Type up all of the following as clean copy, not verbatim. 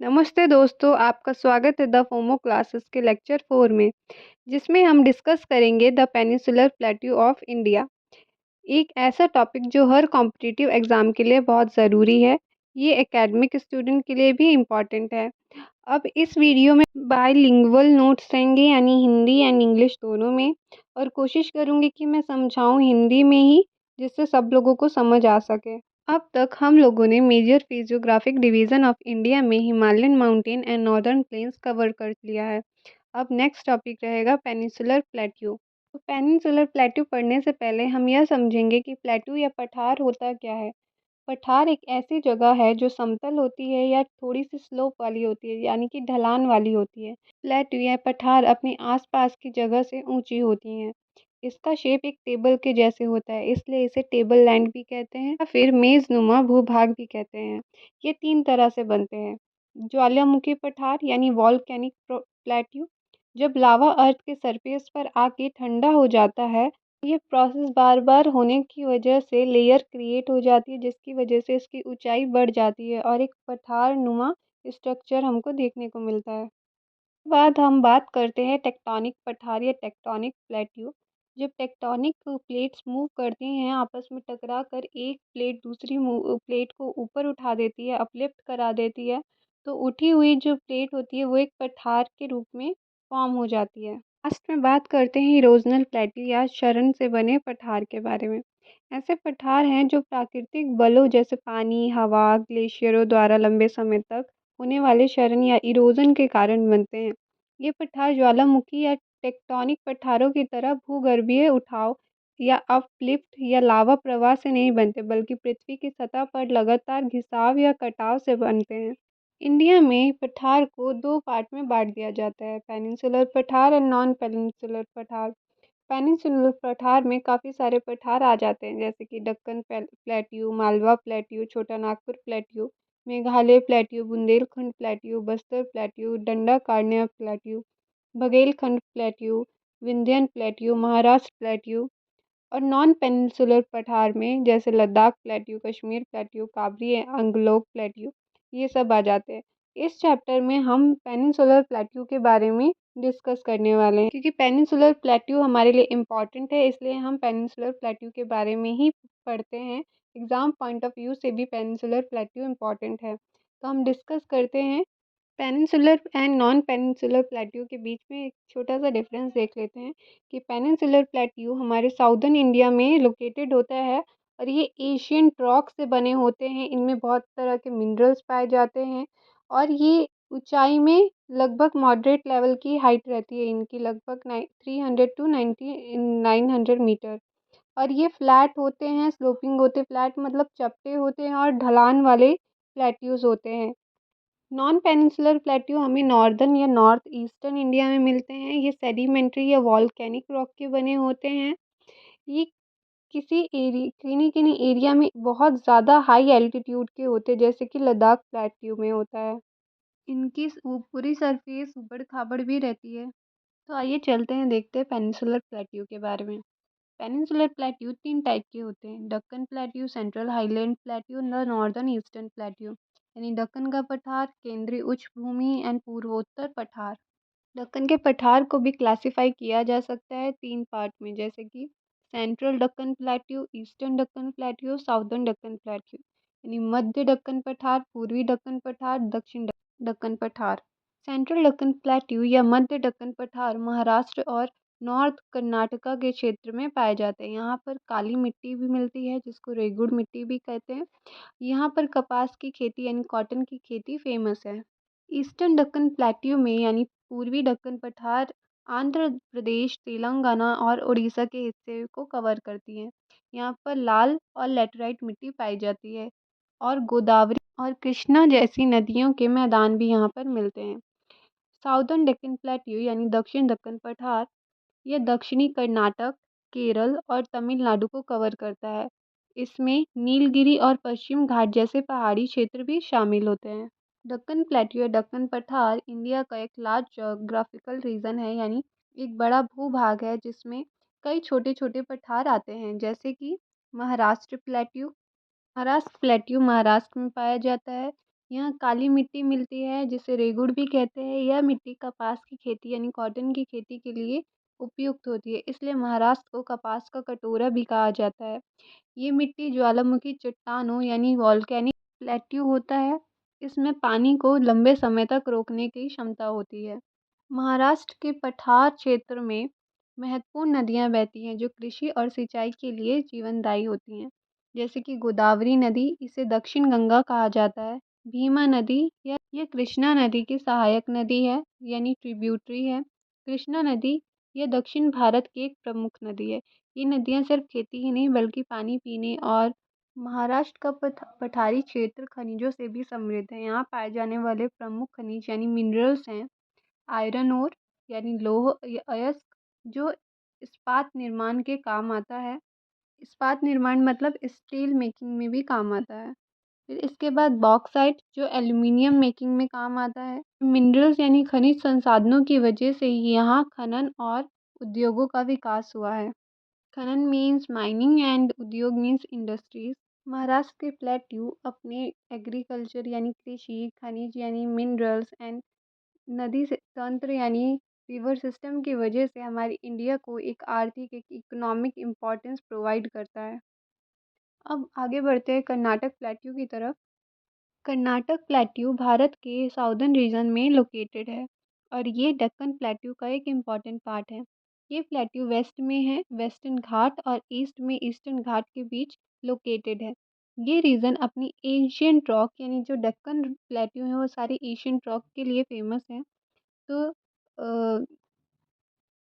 नमस्ते दोस्तों, आपका स्वागत है द फोमो क्लासेस के लेक्चर 4 में, जिसमें हम डिस्कस करेंगे the peninsular plateau of India. एक ऐसा टॉपिक जो हर कॉम्पिटिटिव एग्ज़ाम के लिए बहुत ज़रूरी है। ये एकेडमिक स्टूडेंट के लिए भी इम्पॉर्टेंट है। अब इस वीडियो में बाइलिंगुअल नोट्स रहेंगे, यानी हिंदी एंड इंग्लिश दोनों में, और कोशिश करूँगी कि मैं समझाऊँ हिंदी में ही, जिससे सब लोगों को समझ आ सके। अब तक हम लोगों ने major physiographic division of India में Himalayan mountain and northern plains cover कर लिया है। अब नेक्स्ट टॉपिक रहेगा पेनिनसुलर प्लेट्यू। तो पेनिनसुलर प्लेट्यू पढ़ने से पहले हम यह समझेंगे कि प्लेट्यू या पठार होता क्या है। पठार एक ऐसी जगह है जो समतल होती है या थोड़ी सी स्लोप वाली होती है, यानी कि ढलान वाली होती है। प्लेट्यू या पठार अपने आसपास की जगह से ऊंची होती हैं। इसका शेप एक टेबल के जैसे होता है, इसलिए इसे टेबल लैंड भी कहते हैं या फिर मेज़नुमा भूभाग भी कहते हैं। ये तीन तरह से बनते हैं। ज्वालामुखी पठार यानी वॉल्केनिक प्लेट्यू, जब लावा अर्थ के सरफेस पर आके ठंडा हो जाता है। ये प्रोसेस बार बार होने की वजह से लेयर क्रिएट हो जाती है, जिसकी वजह से इसकी ऊंचाई बढ़ जाती है और एक पठार नुमा स्ट्रक्चर हमको देखने को मिलता है। बाद हम बात करते हैं टेक्टोनिक पठार या टेक्टोनिक प्लेट्यू। जब टेक्टोनिक प्लेट्स मूव करती हैं, आपस में टकरा कर एक प्लेट दूसरी प्लेट को ऊपर उठा देती है, अपलिफ्ट करा देती है। तो उठी हुई जो प्लेट होती है वो एक पठार के रूप में फॉर्म हो जाती है। लास्ट में बात करते हैं इरोजनल प्लेट्यू या शरण से बने पठार के बारे में। ऐसे पठार हैं जो प्राकृतिक बलों जैसे पानी, हवा, ग्लेशियरों द्वारा लंबे समय तक होने वाले क्षरण या इरोजन के कारण बनते हैं। ये पठार ज्वालामुखी या टेक्टोनिक पठारों की तरह भूगर्भीय उठाव या अपलिफ्ट या लावा प्रवाह से नहीं बनते, बल्कि पृथ्वी की सतह पर लगातार घिसाव या कटाव से बनते हैं। इंडिया में पठार को दो पार्ट में बांट दिया जाता है, पेनिनसुलर पठार एंड नॉन पेनिनसुलर पठार। पेनिनसुलर पठार में काफ़ी सारे पठार आ जाते हैं, जैसे कि Deccan plateau, Malwa plateau, Chota Nagpur plateau, Meghalaya plateau, Bundelkhand plateau, Bastar plateau, Dandakaranya plateau, Baghelkhand plateau, Vindhyan plateau, Maharashtra plateau. और नॉन पेनिनसुलर पठार में जैसे लद्दाख प्लेट्यू, कश्मीर प्लेट्यू, काबरी एंगलोक प्लेट्यू, ये सब आ जाते हैं। इस चैप्टर में हम पेनिनसुलर प्लेट्यू के बारे में डिस्कस करने वाले हैं, क्योंकि पेनिनसुलर प्लेट्यू हमारे लिए इम्पॉर्टेंट है, इसलिए हम पेनिनसुलर प्लेट्यू के बारे में ही पढ़ते हैं। एग्ज़ाम पॉइंट ऑफ व्यू से भी पेनिनसुलर प्लेट्यू इम्पॉर्टेंट है। तो हम डिस्कस करते हैं peninsular and non peninsular plateau के बीच में एक छोटा सा डिफरेंस देख लेते हैं कि पेनिनसुलर प्लेट्यू हमारे साउदर्न इंडिया में लोकेटेड होता है और ये एशियन रॉक से बने होते हैं। इनमें बहुत तरह के मिनरल्स पाए जाते हैं और ये ऊंचाई में लगभग मॉडरेट लेवल की हाइट रहती है इनकी, लगभग 300 to 900 मीटर। और ये फ्लैट होते हैं, स्लोपिंग होते, फ्लैट मतलब चपटे होते हैं और ढलान वाले प्लेट्यूज होते हैं। नॉन पेनिनसुलर प्लेट्यू हमें नॉर्दर्न या नॉर्थ ईस्टर्न इंडिया में मिलते हैं। ये सेडिमेंट्री या वॉल्केनिक रॉक के बने होते हैं। ये किन्हीं किन्हीं एरिया में बहुत ज़्यादा हाई एल्टीट्यूड के होते हैं, जैसे कि लद्दाख प्लेट्यू में होता है। इनकी पूरी सरफेस ऊबड़ खाबड़ भी रहती है। तो आइए चलते हैं, देखते हैं पेनिनसुलर प्लेट्यू के बारे में। पेनिनसुलर प्लेट्यू तीन टाइप के होते हैं, Deccan plateau, central highland plateau, northern eastern plateau. यानी दक्कन का पठार, केंद्रीय उच्च भूमि एंड पूर्वोत्तर पठार। दक्कन के पठार को भी क्लासिफाई किया जा सकता है तीन पार्ट में, जैसे कि central Deccan plateau, eastern Deccan plateau, southern Deccan plateau. यानी मध्य दक्कन पठार, पूर्वी दक्कन पठार, दक्षिण दक्कन पठार। सेंट्रल दक्कन प्लेट्यू या मध्य दक्कन पठार महाराष्ट्र और नॉर्थ कर्नाटका के क्षेत्र में पाए जाते हैं। यहाँ पर काली मिट्टी भी मिलती है, जिसको रेगुड़ मिट्टी भी कहते हैं। यहाँ पर कपास की खेती यानी कॉटन की खेती फेमस है। ईस्टर्न दक्कन प्लेट्यू में यानी पूर्वी दक्कन पठार आंध्र प्रदेश, तेलंगाना और उड़ीसा के हिस्से को कवर करती है। यहाँ पर लाल और लेटराइट मिट्टी पाई जाती है और गोदावरी और कृष्णा जैसी नदियों के मैदान भी यहाँ पर मिलते हैं। साउदर्न दक्कन प्लेट्यू यानी दक्षिण दक्कन पठार, यह दक्षिणी कर्नाटक, केरल और तमिलनाडु को कवर करता है। इसमें नीलगिरी और पश्चिम घाट जैसे पहाड़ी क्षेत्र भी शामिल होते हैं। दक्कन प्लेट्यू या दक्कन पठार इंडिया का एक लार्ज जोग्राफिकल रीजन है, यानी एक बड़ा भूभाग है जिसमें कई छोटे छोटे पठार आते हैं, जैसे कि महाराष्ट्र प्लेट्यू। महाराष्ट्र प्लेट्यू महाराष्ट्र में पाया जाता है। यहाँ काली मिट्टी मिलती है जिसे रेगुड़ भी कहते हैं। यह मिट्टी कपास की खेती यानी कॉटन की खेती के लिए उपयुक्त होती है, इसलिए महाराष्ट्र को कपास का कटोरा भी कहा जाता है। ये मिट्टी ज्वालामुखी चट्टानों यानी वॉल्केनिक प्लेट्यू होता है। इसमें पानी को लंबे समय तक रोकने की क्षमता होती है। महाराष्ट्र के पठार क्षेत्र में महत्वपूर्ण नदियाँ बहती हैं जो कृषि और सिंचाई के लिए जीवनदायी होती हैं, जैसे कि गोदावरी नदी, इसे दक्षिण गंगा कहा जाता है। भीमा नदी या ये कृष्णा नदी की सहायक नदी है यानी ट्रिब्यूटरी है। कृष्णा नदी यह दक्षिण भारत की एक प्रमुख नदी है। ये नदियाँ सिर्फ खेती ही नहीं बल्कि पानी पीने और महाराष्ट्र का पठारी क्षेत्र खनिजों से भी समृद्ध है। यहाँ पाए जाने वाले प्रमुख खनिज यानी मिनरल्स हैं आयरन ओर यानी लौह या अयस्क, जो इस्पात निर्माण के काम आता है। इस्पात निर्माण मतलब स्टील मेकिंग में भी काम आता है। फिर इसके बाद बॉक्साइट जो एल्यूमीनियम मेकिंग में काम आता है। मिनरल्स यानी खनिज संसाधनों की वजह से ही यहाँ खनन और उद्योगों का विकास हुआ है। खनन मीन्स माइनिंग एंड उद्योग मीन्स इंडस्ट्रीज। महाराष्ट्र के प्लेट्यू अपने एग्रीकल्चर यानी कृषि, खनिज यानी मिनरल्स एंड नदी से तंत्र यानी रिवर सिस्टम की वजह से हमारी इंडिया को एक आर्थिक एक इकोनॉमिक इम्पोर्टेंस प्रोवाइड करता है। अब आगे बढ़ते हैं कर्नाटक प्लेट्यू की तरफ। कर्नाटक प्लेट्यू भारत के साउदर्न रीजन में लोकेटेड है और ये दक्कन प्लेट्यू का एक इम्पॉर्टेंट पार्ट है। ये प्लेट्यू वेस्ट में है, वेस्टर्न घाट और ईस्ट में ईस्टर्न घाट के बीच लोकेटेड है। ये रीजन अपनी एशियंट रॉक यानी जो दक्कन प्लेट्यू है वो सारे एशियंट रॉक के लिए फेमस है। तो अ,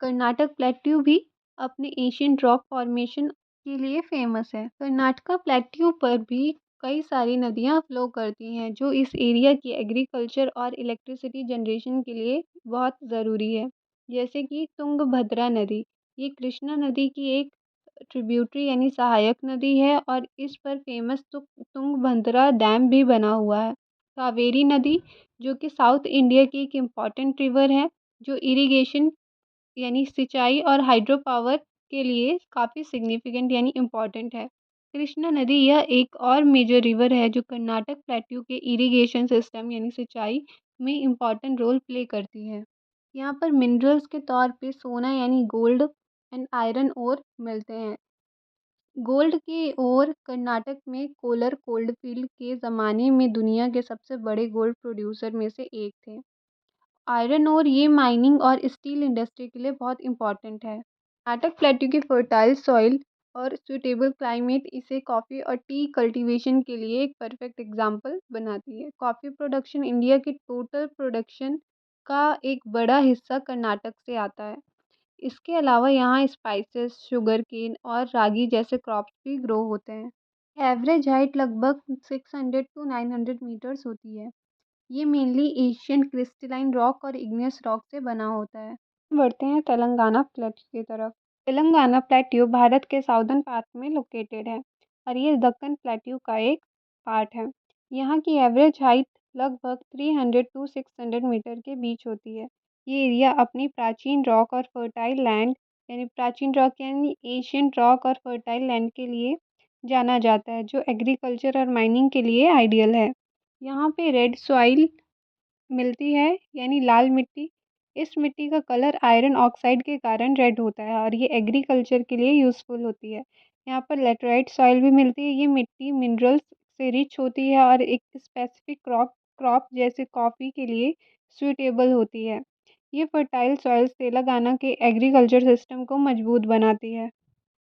कर्नाटक प्लेट्यू भी अपने एशियन रॉक फॉर्मेशन के लिए फेमस है। कर्नाटका प्लेट्यू पर भी कई सारी नदियाँ फ्लो करती हैं जो इस एरिया की एग्रीकल्चर और इलेक्ट्रिसिटी जनरेशन के लिए बहुत ज़रूरी है। जैसे कि तुंगभद्रा नदी, ये कृष्णा नदी की एक ट्रिब्यूटरी यानी सहायक नदी है और इस पर फेमस तुंगभद्रा डैम भी बना हुआ है। कावेरी नदी जो कि साउथ इंडिया की एक इम्पॉर्टेंट रिवर है, जो इरिगेशन यानी सिंचाई और हाइड्रो पावर के लिए काफ़ी सिग्निफिकेंट यानी इम्पॉर्टेंट है। कृष्णा नदी यह एक और मेजर रिवर है जो कर्नाटक प्लेट्यू के इरिगेशन सिस्टम यानी सिंचाई में इम्पॉर्टेंट रोल प्ले करती है। यहाँ पर मिनरल्स के तौर पे सोना यानी गोल्ड एंड आयरन ओर मिलते हैं। गोल्ड की ओर कर्नाटक में कोलर कोल्डफील्ड के ज़माने में दुनिया के सबसे बड़े गोल्ड प्रोड्यूसर में से एक थे। आयरन ओर ये माइनिंग और स्टील इंडस्ट्री के लिए बहुत इंपॉर्टेंट है। कर्नाटक प्लेट्यू की फर्टाइल सॉइल और सुटेबल क्लाइमेट इसे कॉफ़ी और टी कल्टीवेशन के लिए एक परफेक्ट एग्जाम्पल बनाती है। कॉफ़ी प्रोडक्शन इंडिया की टोटल प्रोडक्शन का एक बड़ा हिस्सा कर्नाटक से आता है। इसके अलावा यहाँ स्पाइसेस, शुगर केन और रागी जैसे क्रॉप्स भी ग्रो होते हैं। एवरेज हाइट लगभग 600 टू 900 मीटर्स होती है। ये मेनली एशियन क्रिस्टलाइन रॉक और इग्नियस रॉक से बना होता है। बढ़ते हैं तेलंगाना प्लेट्यू की तरफ। तेलंगाना प्लेट्यू भारत के साउदर्न पार्ट में लोकेटेड है और ये दक्कन प्लेट्यू का एक पार्ट है। यहाँ की एवरेज हाइट लगभग 300 टू 600 मीटर के बीच होती है। ये एरिया अपनी प्राचीन रॉक और फर्टाइल लैंड यानी प्राचीन रॉक यानी एशियन रॉक और फर्टाइल लैंड के लिए जाना जाता है जो एग्रीकल्चर और माइनिंग के लिए आइडियल है। यहाँ पे रेड सॉइल मिलती है यानी लाल मिट्टी। इस मिट्टी का कलर आयरन ऑक्साइड के कारण रेड होता है और ये एग्रीकल्चर के लिए यूज़फुल होती है। यहाँ पर लेटराइट सॉइल भी मिलती है। ये मिट्टी मिनरल्स से रिच होती है और एक स्पेसिफिक क्रॉप जैसे कॉफ़ी के लिए सूटेबल होती है। ये फर्टाइल सॉइल्स तेलंगाना के एग्रीकल्चर सिस्टम को मजबूत बनाती है।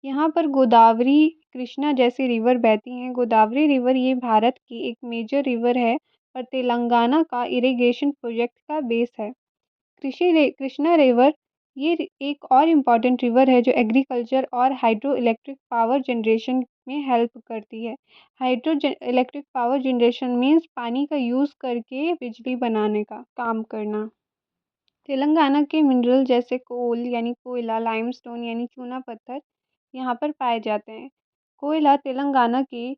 यहाँ पर गोदावरी, कृष्णा जैसी रिवर बहती हैं। गोदावरी रिवर ये भारत की एक मेजर रिवर है और तेलंगाना का इरिगेशन प्रोजेक्ट का बेस है। कृष्णा रिवर ये एक और इम्पॉर्टेंट रिवर है जो एग्रीकल्चर और हाइड्रो इलेक्ट्रिक पावर जनरेशन में हेल्प करती है। Hydro electric power generation means पानी का यूज़ करके बिजली बनाने का काम करना। तेलंगाना के मिनरल जैसे कोल यानी कोयला, लाइमस्टोन यानी चूना पत्थर यहाँ पर पाए जाते हैं। कोयला तेलंगाना के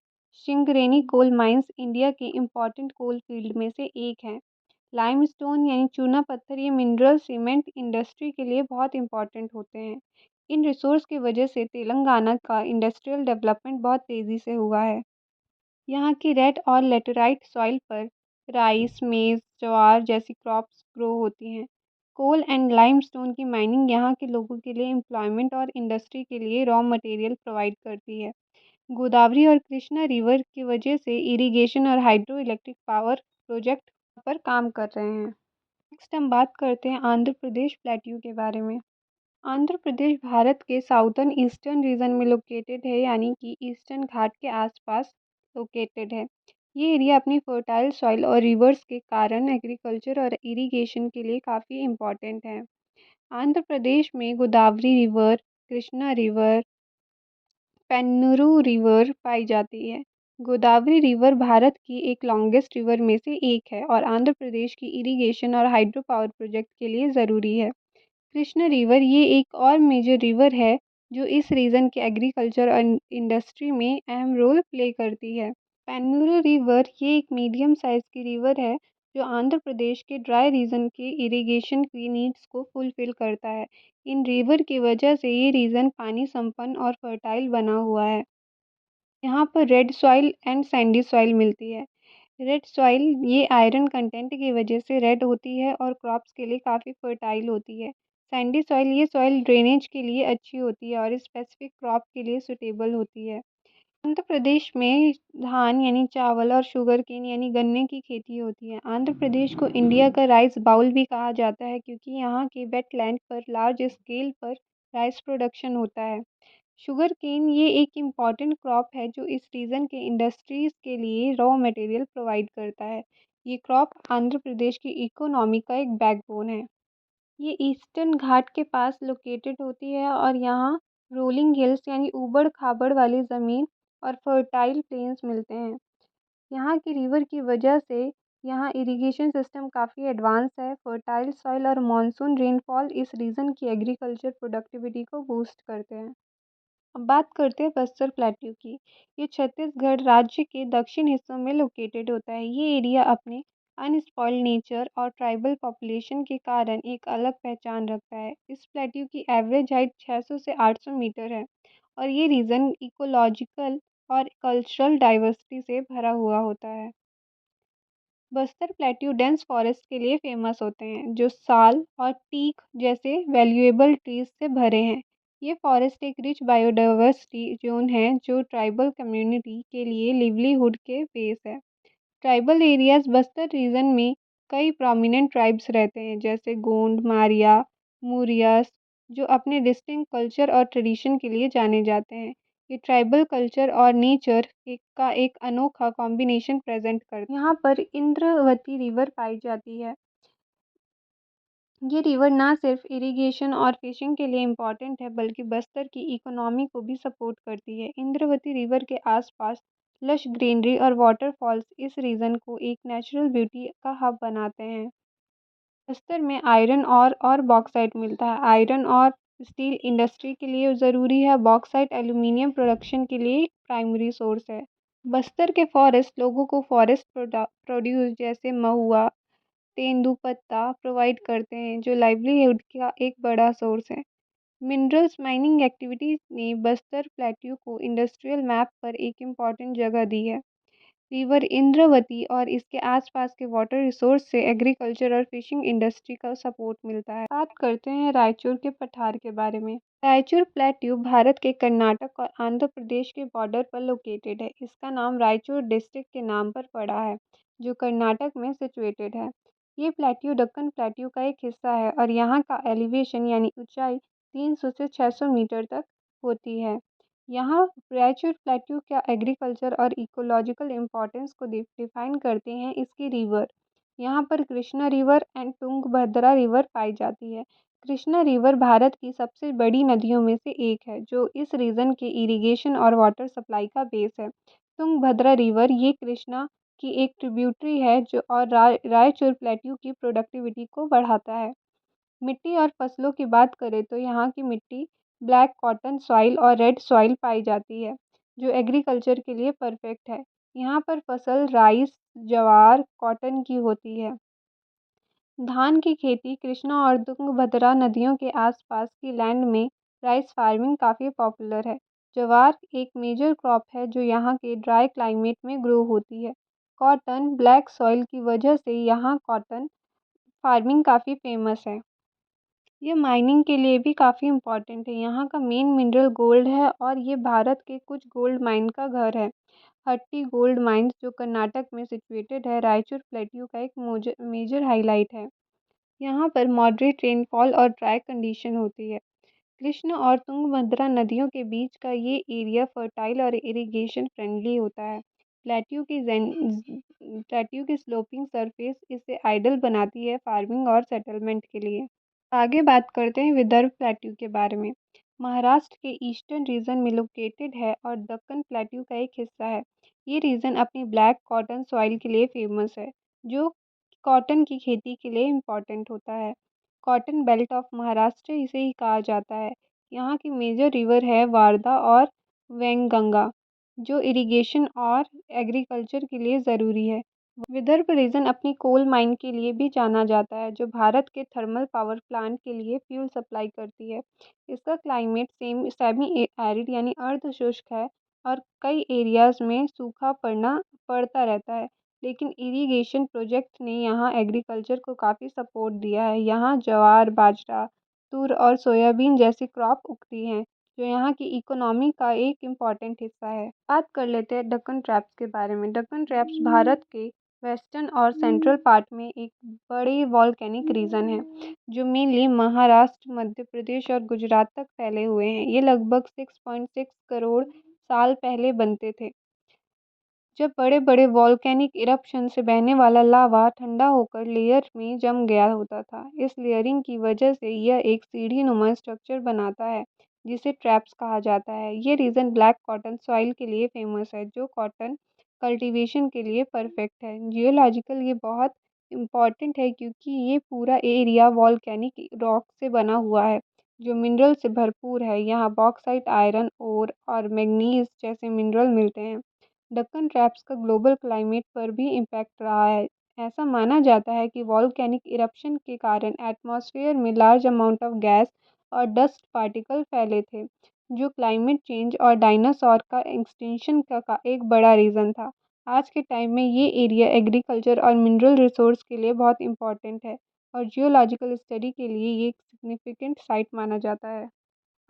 सिंगरेनी कोल माइंस इंडिया के इम्पॉर्टेंट कोल फील्ड में से एक है। लाइमस्टोन यानी चूना पत्थर ये मिनरल सीमेंट इंडस्ट्री के लिए बहुत इंपॉर्टेंट होते हैं। इन रिसोर्स की वजह से तेलंगाना का इंडस्ट्रियल डेवलपमेंट बहुत तेज़ी से हुआ है। यहाँ की रेड और लेटेराइट सॉइल पर राइस, मेज़, ज्वार जैसी क्रॉप्स ग्रो होती हैं। कोल एंड लाइमस्टोन की माइनिंग यहाँ के लोगों के लिए एम्प्लॉयमेंट और इंडस्ट्री के लिए रॉ मटेरियल प्रोवाइड करती है। गोदावरी और कृष्णा रिवर की वजह से इरिगेशन और हाइड्रो इलेक्ट्रिक पावर प्रोजेक्ट पर काम कर रहे हैं। नेक्स्ट हम बात करते हैं आंध्र प्रदेश प्लेट्यू के बारे में। आंध्र प्रदेश भारत के साउथर्न ईस्टर्न रीजन में लोकेटेड है, यानी कि ईस्टर्न घाट के आसपास लोकेटेड है। ये एरिया अपनी फर्टाइल सॉइल और रिवर्स के कारण एग्रीकल्चर और इरिगेशन के लिए काफ़ी इम्पोर्टेंट है। आंध्र प्रदेश में Godavari river, Krishna river, Penneru river पाई जाती है। गोदावरी रिवर भारत की एक लॉन्गेस्ट रिवर में से एक है और आंध्र प्रदेश की इरिगेशन और हाइड्रो पावर प्रोजेक्ट के लिए ज़रूरी है। कृष्णा रिवर ये एक और मेजर रिवर है जो इस रीजन के एग्रीकल्चर और इंडस्ट्री में अहम रोल प्ले करती है। पेन्नूर रिवर ये एक मीडियम साइज की रिवर है जो आंध्र प्रदेश के ड्राई रीजन के इरिगेशन की नीड्स को फुलफिल करता है। इन रिवर की वजह से ये रीजन पानी संपन्न और फर्टाइल बना हुआ है। यहाँ पर red soil and Sandy soil मिलती है। रेड सॉइल ये आयरन कंटेंट की वजह से रेड होती है और क्रॉप्स के लिए काफ़ी फर्टाइल होती है। सैंडी सॉइल ये सॉइल ड्रेनेज के लिए अच्छी होती है और स्पेसिफिक क्रॉप के लिए सुटेबल होती है। आंध्र प्रदेश में धान यानी चावल और शुगर केन यानी गन्ने की खेती होती है। आंध्र प्रदेश को इंडिया का राइस बाउल भी कहा जाता है क्योंकि यहाँ के वेटलैंड पर लार्ज स्केल पर राइस प्रोडक्शन होता है। शुगर केन ये एक इम्पॉर्टेंट क्रॉप है जो इस रीजन के इंडस्ट्रीज के लिए रॉ मटेरियल प्रोवाइड करता है। ये क्रॉप आंध्र प्रदेश की इकोनॉमी का एक बैकबोन है। ये ईस्टर्न घाट के पास लोकेटेड होती है और यहाँ रोलिंग हिल्स यानी ऊबड़ खाबड़ वाली ज़मीन और फर्टाइल प्लेन्स मिलते हैं। यहाँ की रिवर की वजह से यहाँ इरिगेशन सिस्टम काफ़ी एडवांस है। फर्टाइल सॉइल और मानसून रेनफॉल इस रीजन की एग्रीकल्चर प्रोडक्टिविटी को बूस्ट करते हैं। अब बात करते हैं बस्तर प्लेट्यू की। ये छत्तीसगढ़ राज्य के दक्षिण हिस्सों में लोकेटेड होता है। ये एरिया अपने अनस्पॉइल्ड नेचर और ट्राइबल पॉपुलेशन के कारण एक अलग पहचान रखता है। इस प्लेट्यू की एवरेज हाइट 600 से 800 मीटर है और ये रीजन इकोलॉजिकल और कल्चरल डाइवर्सिटी से भरा हुआ होता है। बस्तर प्लेट्यू डेंस फॉरेस्ट के लिए फेमस होते हैं जो साल और टीक जैसे वैल्यूएबल ट्रीज से भरे हैं। ये फॉरेस्ट एक रिच बायोडाइवर्सिटी जोन है जो ट्राइबल कम्युनिटी के लिए लिवलीहुड के बेस है। ट्राइबल एरियाज बस्तर रीजन में कई प्रोमिनेंट ट्राइब्स रहते हैं जैसे गोंड, मारिया, मूरियास, जो अपने डिस्टिंक्ट कल्चर और ट्रेडिशन के लिए जाने जाते हैं। ये ट्राइबल कल्चर और नेचर का एक अनोखा कॉम्बिनेशन प्रेजेंट करता है। यहाँ पर इंद्रवती रिवर पाई जाती है। ये रिवर ना सिर्फ इरिगेशन और फिशिंग के लिए इम्पॉर्टेंट है बल्कि बस्तर की इकोनॉमी को भी सपोर्ट करती है। इंद्रवती रिवर के आसपास लश ग्रीनरी और वाटरफॉल्स इस रीजन को एक नेचुरल ब्यूटी का हब बनाते हैं। बस्तर में आयरन और बॉक्साइट मिलता है। आयरन और स्टील इंडस्ट्री के लिए ज़रूरी है। बॉक्साइट एल्यूमिनियम प्रोडक्शन के लिए एक प्राइमरी सोर्स है। बस्तर के फॉरेस्ट लोगों को फॉरेस्ट प्रोड्यूस जैसे महुआ, तेंदूपत्ता प्रोवाइड करते हैं जो लाइवलीहुड का एक बड़ा सोर्स है। मिनरल्स माइनिंग एक्टिविटीज ने बस्तर प्लेट्यू को इंडस्ट्रियल मैप पर एक इम्पॉर्टेंट जगह दी है। रिवर इंद्रावती और इसके आसपास के वाटर रिसोर्स से एग्रीकल्चर और फिशिंग इंडस्ट्री का सपोर्ट मिलता है। बात करते हैं रायचूर के पठार के बारे में। रायचूर प्लेट्यू भारत के कर्नाटक और आंध्र प्रदेश के बॉर्डर पर लोकेटेड है। इसका नाम रायचूर डिस्ट्रिक्ट के नाम पर पड़ा है जो कर्नाटक में सिचुएटेड है। ये प्लेट्यू दक्कन प्लेट्यू का एक हिस्सा है और यहाँ का एलिवेशन यानी ऊंचाई 300 से 600 मीटर तक होती है। यहाँ रायचूर प्लेट्यू का एग्रीकल्चर और इकोलॉजिकल इम्पोर्टेंस को डिफाइन करते हैं इसकी रिवर। यहाँ पर Krishna river and Tungabhadra river पाई जाती है। कृष्णा रिवर भारत की सबसे बड़ी नदियों में से एक है जो इस रीजन के इरिगेशन और वाटर सप्लाई का बेस है। तुंगभद्रा रिवर ये कृष्णा की एक ट्रिब्यूटरी है जो और रायचूर प्लेट्यू की प्रोडक्टिविटी को बढ़ाता है। मिट्टी और फसलों की बात करें तो यहाँ की मिट्टी ब्लैक कॉटन सॉइल और रेड सॉइल पाई जाती है जो एग्रीकल्चर के लिए परफेक्ट है। यहाँ पर फसल राइस, ज्वार, कॉटन की होती है। धान की खेती कृष्णा और तुंगभद्रा नदियों के आसपास की लैंड में राइस फार्मिंग काफ़ी पॉपुलर है। ज्वार एक मेजर क्रॉप है जो यहाँ के ड्राई क्लाइमेट में ग्रो होती है। कॉटन ब्लैक सॉइल की वजह से यहाँ कॉटन फार्मिंग काफ़ी फेमस है। ये माइनिंग के लिए भी काफ़ी इम्पोर्टेंट है। यहाँ का मेन मिनरल गोल्ड है और ये भारत के कुछ गोल्ड माइन का घर है। हट्टी गोल्ड माइंस जो कर्नाटक में सिचुएटेड है, रायचूर प्लेट्यू का एक मेजर हाईलाइट है। यहाँ पर मॉडरेट रेनफॉल और ड्राई कंडीशन होती है। कृष्ण और तुंगभद्रा नदियों के बीच का ये एरिया फर्टाइल और इरिगेशन फ्रेंडली होता है। प्लेट्यू की स्लोपिंग सरफेस इसे आइडल बनाती है फार्मिंग और सेटलमेंट के लिए। आगे बात करते हैं विदर्भ प्लेट्यू के बारे में। महाराष्ट्र के ईस्टर्न रीजन में लोकेटेड है और दक्कन प्लेट्यू का एक हिस्सा है। ये रीजन अपनी ब्लैक कॉटन सॉइल के लिए फेमस है, जो कॉटन की खेती के लिए इम्पोर्टेंट होता है। कॉटन बेल्ट ऑफ महाराष्ट्र इसे ही कहा जाता है। यहाँ की मेजर रिवर है वारदा और वेंगंगा, जो इरिगेशन और एग्रीकल्चर के लिए ज़रूरी है। विदर्भ रीजन अपनी कोल माइन के लिए भी जाना जाता है, जो भारत के थर्मल पावर प्लांट के लिए फ्यूल सप्लाई करती है। इसका क्लाइमेट सेमी एरिड यानी अर्ध शुष्क है और कई एरियाज में सूखा पड़ता रहता है। लेकिन इरिगेशन प्रोजेक्ट ने यहाँ एग्रीकल्चर को काफ़ी सपोर्ट दिया है। यहाँ ज्वार, बाजरा, तूर और सोयाबीन जैसी क्रॉप उगती हैं, जो यहाँ की इकोनॉमी का एक इम्पॉर्टेंट हिस्सा है। बात कर लेते हैं डक्कन ट्रैप्स के बारे में। डक्कन ट्रैप्स भारत के वेस्टर्न और सेंट्रल पार्ट में एक बड़े वॉल्केनिक रीजन है, जो मेनली महाराष्ट्र, मध्य प्रदेश और गुजरात तक फैले हुए हैं। ये लगभग 6.6 करोड़ साल पहले बनते थे, जब बड़े बड़े वॉल्केनिक इरप्शन से बहने वाला लावा ठंडा होकर लेयर में जम गया होता था। इस लेयरिंग की वजह से यह एक सीढ़ी नुमा स्ट्रक्चर बनाता है, जिसे ट्रैप्स कहा जाता है। ये रीजन ब्लैक कॉटन सॉइल के लिए फेमस है, जो कॉटन कल्टीवेशन के लिए परफेक्ट है। जियोलॉजिकल ये बहुत इम्पॉर्टेंट है क्योंकि ये पूरा एरिया वॉल्केनिक रॉक से बना हुआ है, जो मिनरल से भरपूर है। यहाँ बॉक्साइट, आयरन ओर और मैग्नीज जैसे मिनरल मिलते हैं। दक्कन ट्रैप्स का ग्लोबल क्लाइमेट पर भी इम्पैक्ट रहा है। ऐसा माना जाता है कि वॉल्केनिक इरप्शन के कारण एटमॉस्फेयर में लार्ज अमाउंट ऑफ गैस और डस्ट पार्टिकल फैले थे, जो क्लाइमेट चेंज और डायनासोर का एक्सटिंक्शन का एक बड़ा रीज़न था। आज के टाइम में ये एरिया एग्रीकल्चर और मिनरल रिसोर्स के लिए बहुत इंपॉर्टेंट है और जियोलॉजिकल स्टडी के लिए ये एक सिग्निफिकेंट साइट माना जाता है।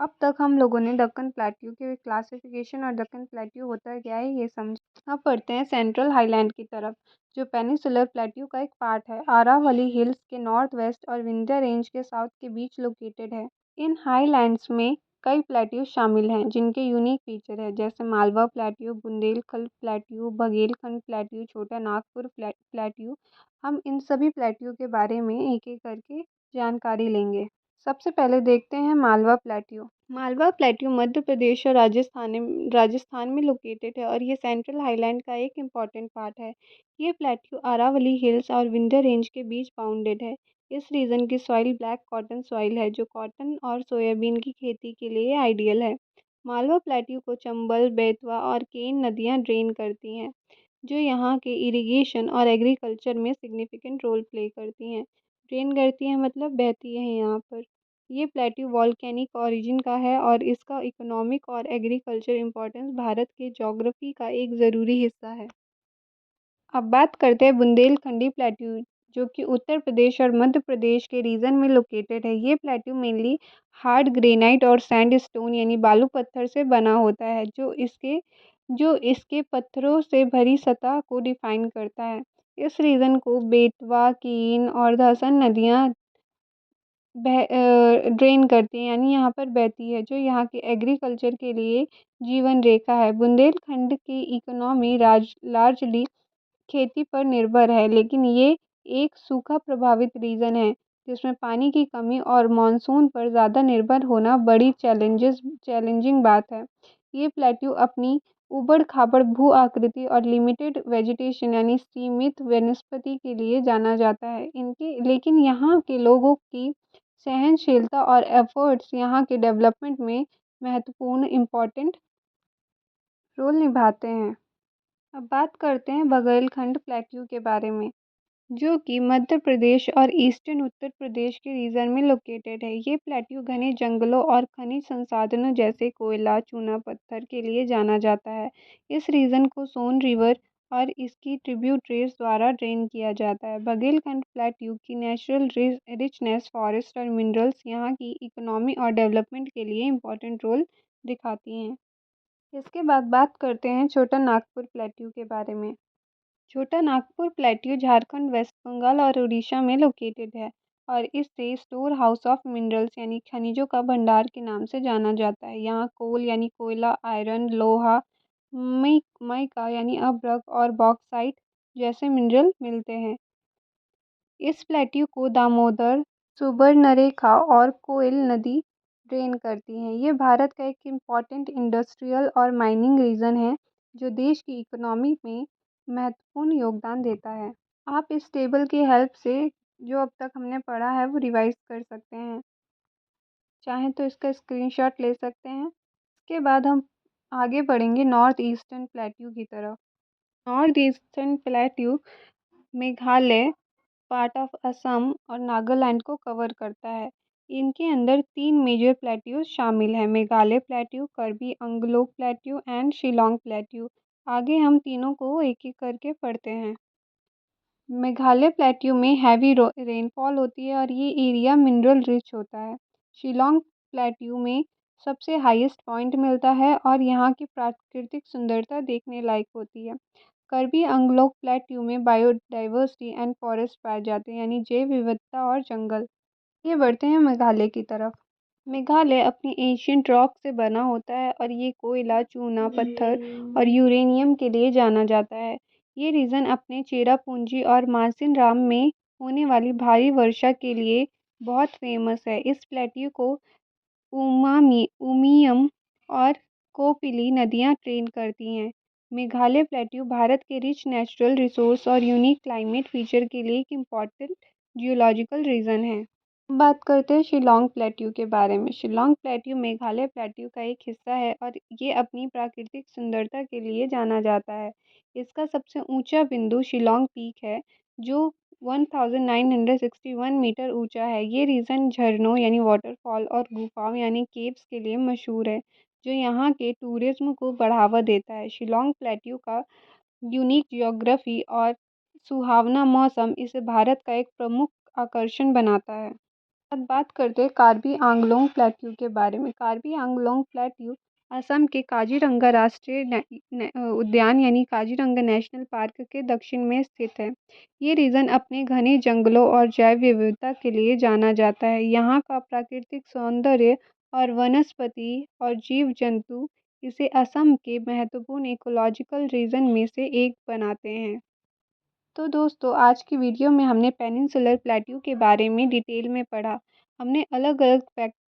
अब तक हम लोगों ने दक्कन प्लेट्यू के क्लासिफिकेशन और दक्कन प्लेट्यू होता क्या है ये समझा। अब पढ़ते हैं सेंट्रल हाईलैंड की तरफ, जो पेनिसुलर प्लेट्यू का एक पार्ट है। आरावली हिल्स के नॉर्थ वेस्ट और विंध्या रेंज के साउथ के बीच लोकेटेड है। इन हाईलैंड्स में कई प्लेट्यू शामिल हैं, जिनके यूनिक फीचर है, जैसे Malwa plateau, Bundelkhand plateau, Baghelkhand plateau, Chota Nagpur plateau. हम इन सभी प्लेट्यू के बारे में एक एक करके जानकारी लेंगे। सबसे पहले देखते हैं मालवा प्लेट्यू। मालवा प्लेट्यू मध्य प्रदेश और राजस्थान में लोकेटेड है और ये सेंट्रल हाईलैंड का एक इम्पॉर्टेंट पार्ट है। ये प्लेट्यू अरावली हिल्स और विंध्य रेंज के बीच बाउंडेड है। इस रीजन की सॉइल ब्लैक कॉटन सॉइल है, जो कॉटन और सोयाबीन की खेती के लिए आइडियल है। मालवा प्लेट्यू को चंबल, बेतवा और केन नदियाँ ड्रेन करती हैं, जो यहाँ के इरिगेशन और एग्रीकल्चर में सिग्निफिकेंट रोल प्ले करती हैं। ड्रेन करती हैं मतलब बहती है यहाँ पर। ये प्लेट्यू वॉल्केनिक ओरिजिन का है और इसका इकोनॉमिक और एग्रीकल्चर इम्पोर्टेंस भारत के ज्योग्राफी का एक ज़रूरी हिस्सा है। अब बात करते हैं बुंदेलखंडी प्लेट्यू, जो कि उत्तर प्रदेश और मध्य प्रदेश के रीजन में लोकेटेड है। ये प्लेट्यू मेनली हार्ड ग्रेनाइट और सैंडस्टोन यानी बालू पत्थर से बना होता है, जो इसके पत्थरों से भरी सतह को डिफाइन करता है। इस रीजन को बेतवा, कीन और धसन नदियाँ ड्रेन करती है, यानी यहाँ पर बहती है, जो यहाँ के एग्रीकल्चर के लिए जीवन रेखा है। बुंदेलखंड की इकोनॉमी लार्जली खेती पर निर्भर है, लेकिन ये एक सूखा प्रभावित रीजन है, जिसमें पानी की कमी और मानसून पर ज़्यादा निर्भर होना बड़ी चैलेंजिंग बात है। ये प्लेट्यू अपनी ऊबड़-खाबड़ भू आकृति और लिमिटेड वेजिटेशन यानी सीमित वनस्पति के लिए जाना जाता है। इनके लेकिन यहाँ के लोगों की सहनशीलता और एफर्ट्स यहाँ के डेवलपमेंट में महत्वपूर्ण इम्पोर्टेंट रोल निभाते हैं। अब बात करते हैं बघेलखंड प्लेट्यू के बारे में, जो कि मध्य प्रदेश और ईस्टर्न उत्तर प्रदेश के रीजन में लोकेटेड है। ये प्लेट्यू घने जंगलों और खनिज संसाधनों जैसे कोयला, चूना पत्थर के लिए जाना जाता है। इस रीजन को सोन रिवर और इसकी ट्रिब्यूटरीज द्वारा ड्रेन किया जाता है। बघेलखंड प्लेट्यू की नेचुरल रिचनेस, फॉरेस्ट और मिनरल्स यहाँ की इकोनॉमी और डेवलपमेंट के लिए इम्पोर्टेंट रोल दिखाती हैं। इसके बाद बात करते हैं छोटा नागपुर प्लेट्यू के बारे में। छोटा नागपुर प्लेट्यू झारखंड, वेस्ट बंगाल और उड़ीसा में लोकेटेड है और इसे स्टोर हाउस ऑफ मिनरल्स यानी खनिजों का भंडार के नाम से जाना जाता है। यहाँ कोल यानी कोयला, आयरन, लोहा, माइका यानी अभ्रक और बॉक्साइट जैसे मिनरल मिलते हैं। इस प्लेट्यू को दामोदर, सुबर्णरेखा और कोयल नदी ड्रेन करती हैं। ये भारत का एक इम्पॉर्टेंट इंडस्ट्रियल और माइनिंग रीजन है जो देश की इकोनॉमी में महत्वपूर्ण योगदान देता है। आप इस टेबल की हेल्प से जो अब तक हमने पढ़ा है वो रिवाइज कर सकते हैं। चाहें तो इसका स्क्रीनशॉट ले सकते हैं। इसके बाद हम आगे बढ़ेंगे नॉर्थ ईस्टर्न प्लेट्यू की तरफ। North eastern plateau Meghalaya, part of Assam और नागालैंड को कवर करता है। इनके अंदर 3 मेजर प्लेट्यूज शामिल हैं: Meghalaya plateau, Karbi Anglong plateau and Shillong plateau. आगे हम तीनों को एक एक करके पढ़ते हैं। मेघालय प्लेट्यू में हैवी रेनफॉल होती है और ये एरिया मिनरल रिच होता है। शिलोंग प्लेट्यू में सबसे हाईएस्ट पॉइंट मिलता है और यहाँ की प्राकृतिक सुंदरता देखने लायक होती है। कर्बी अंगलोग प्लेट्यू में बायोडाइवर्सिटी एंड फॉरेस्ट पाए जाते हैं यानी जैव विविधता और जंगल। ये बढ़ते हैं मेघालय की तरफ। मेघालय अपनी एशियंट रॉक से बना होता है और ये कोयला, चूना पत्थर और यूरेनियम के लिए जाना जाता है। ये रीजन अपने चेरापूंजी और मासिनराम में होने वाली भारी वर्षा के लिए बहुत फेमस है। इस प्लेट्यू को उमियम और कोपिली नदियाँ ट्रेन करती हैं। मेघालय प्लेट्यू भारत के रिच नेचुरल रिसोर्स और यूनिक क्लाइमेट फीचर के लिए एक इम्पॉर्टेंट जियोलॉजिकल रीजन है। बात करते हैं शिलोंग प्लेट्यू के बारे में। शिलोंग प्लेट्यू मेघालय प्लेट्यू का एक हिस्सा है और ये अपनी प्राकृतिक सुंदरता के लिए जाना जाता है। इसका सबसे ऊंचा बिंदु शिलोंग पीक है जो 1961 मीटर ऊंचा है। ये रीजन झरनों यानी वाटरफॉल और गुफाओं यानी केव्स के लिए मशहूर है जो यहाँ के टूरिज्म को बढ़ावा देता है। शिलोंग प्लेट्यू का यूनिक जियोग्राफी और सुहावना मौसम इसे भारत का एक प्रमुख आकर्षण बनाता है। अब बात करते हैं कार्बी आंगलोंग प्लेट्यू के बारे में। कार्बी आंगलोंग प्लेट्यू असम के काजीरंगा राष्ट्रीय उद्यान यानी काजीरंगा नेशनल पार्क के दक्षिण में स्थित है। ये रीजन अपने घने जंगलों और जैव विविधता के लिए जाना जाता है। यहाँ का प्राकृतिक सौंदर्य और वनस्पति और जीव जंतु इसे असम के महत्वपूर्ण इकोलॉजिकल रीजन में से एक बनाते हैं। तो दोस्तों आज की वीडियो में हमने पेनिनसुलर प्लेट्यू के बारे में डिटेल में पढ़ा। हमने अलग अलग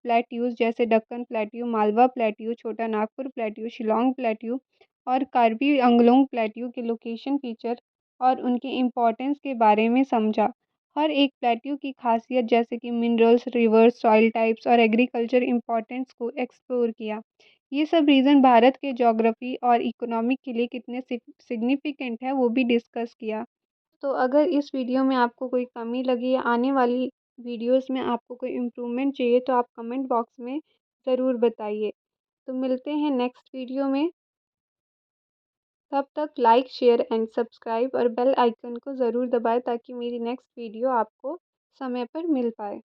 प्लेट्यूज जैसे Deccan plateau, Malwa plateau, Chota Nagpur plateau, Shillong plateau और कार्बी अंगलोंग प्लेट्यू के लोकेशन फीचर और उनके इम्पोर्टेंस के बारे में समझा। हर एक प्लेट्यू की खासियत जैसे कि मिनरल्स, रिवर्स, सॉइल टाइप्स और एग्रीकल्चर इम्पोर्टेंस को एक्सप्लोर किया। ये सब रीज़न भारत के जोग्राफी और इकोनॉमिक के लिए कितने सिग्निफिकेंट है वो भी डिस्कस किया। तो अगर इस वीडियो में आपको कोई कमी लगी या आने वाली वीडियोस में आपको कोई इम्प्रूवमेंट चाहिए तो आप कमेंट बॉक्स में ज़रूर बताइए। तो मिलते हैं नेक्स्ट वीडियो में। तब तक लाइक, शेयर एंड सब्सक्राइब और बेल आइकन को ज़रूर दबाएं ताकि मेरी नेक्स्ट वीडियो आपको समय पर मिल पाए।